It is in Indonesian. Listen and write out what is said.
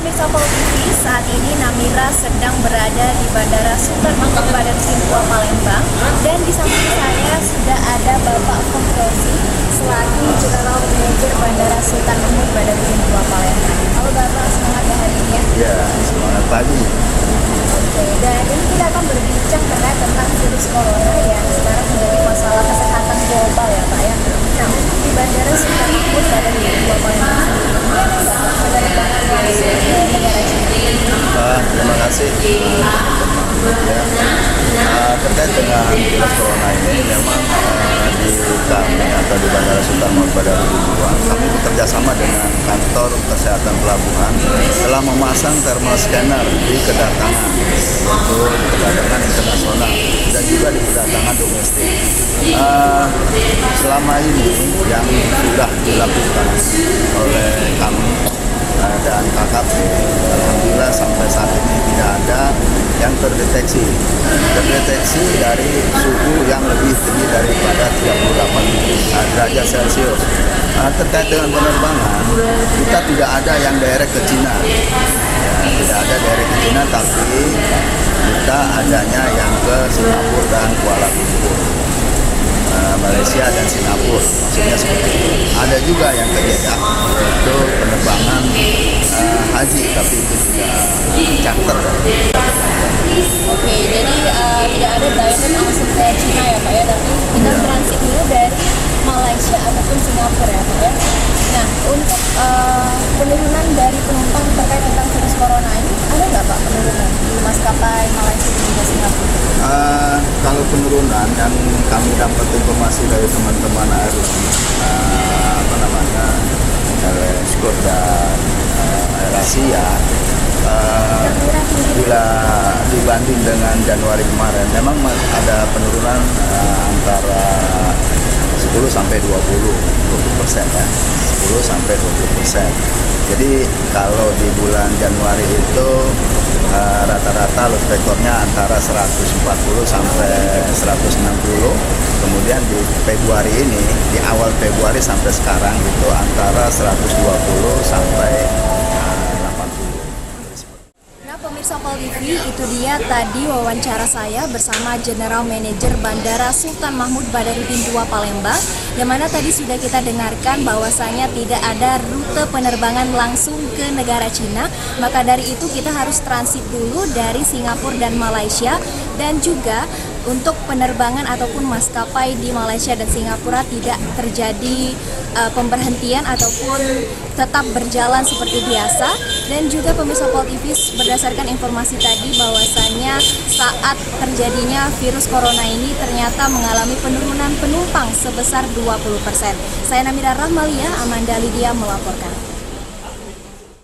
pemirsa Pol TV, saat ini Namira sedang berada di Bandara Sultan Mahmud Badarudin II Palembang, dan di samping saya sudah ada Bapak Fahrozi selaku General Manager Bandara Sultan Mahmud Badarudin II Palembang. Halo Bapak, semangat ya hari ini ya? Ya, semangat pagi. Oke, dan ini kita akan berbincang terkait tentang virus corona yang sekarang menjadi masalah kesehatan global ya Pak ya. Nah, untuk di Bandara Sultan Mahmud Badarudin II Palembang sendiri, gimana Bapak penerbangan langsung ke negara Cina? Terima kasih. Terkait dengan virus corona ini, memang di kami atau di Bandara Sultan Mahmud Badarudin II, kami bekerjasama dengan kantor kesehatan pelabuhan telah memasang thermal scanner di kedatangan untuk kedatangan internasional dan juga di kedatangan domestik. Selama ini yang sudah dilakukan oleh kami dan KKP, alhamdulillah sampai saat ini tidak ada yang terdeteksi dari suhu yang lebih tinggi daripada 38 derajat Celcius. Terkait dengan penerbangan, kita tidak ada yang direct ke Cina, tidak ada direct ke Cina, tapi kita adanya yang ke Singapura dan Kuala Lumpur, Malaysia dan Singapura, maksudnya seperti itu. Ada juga yang ke Jeddah, yaitu penerbangan haji, tapi itu tidak charter. Oke, jadi tidak ada direct langsung ke Cina ya Pak ya, tapi kita transit dulu dari Malaysia ataupun Singapura ya Pak ya. Nah, untuk penurunan dari penumpang terkait tentang virus corona ini, ada nggak Pak penurunan di maskapai Malaysia dan juga Singapura? Kalau penurunan yang kami dapat informasi dari teman-teman Scoot dan AirAsia, bila dibanding dengan Januari kemarin, memang ada penurunan antara 10 sampai 20% ya, 10 sampai 20%. Jadi kalau di bulan Januari itu rata-rata load factornya antara 140 sampai 160, kemudian di Februari ini, di awal Februari sampai sekarang itu antara 120 sampai 80. Nah, pemirsa Pol TV, itu dia tadi wawancara saya bersama General Manager Bandara Sultan Mahmud Badarudin II Palembang, yang mana tadi sudah kita dengarkan bahwasanya tidak ada rute penerbangan langsung ke negara Cina. Maka dari itu kita harus transit dulu dari Singapura dan Malaysia, dan juga untuk penerbangan ataupun maskapai di Malaysia dan Singapura tidak terjadi pemberhentian ataupun tetap berjalan seperti biasa. Dan juga pemirsa Pol TV, berdasarkan informasi tadi bahwasanya saat terjadinya virus corona ini ternyata mengalami penurunan penumpang sebesar 20%. Saya Namira Rahmalia, Amanda Lydia melaporkan.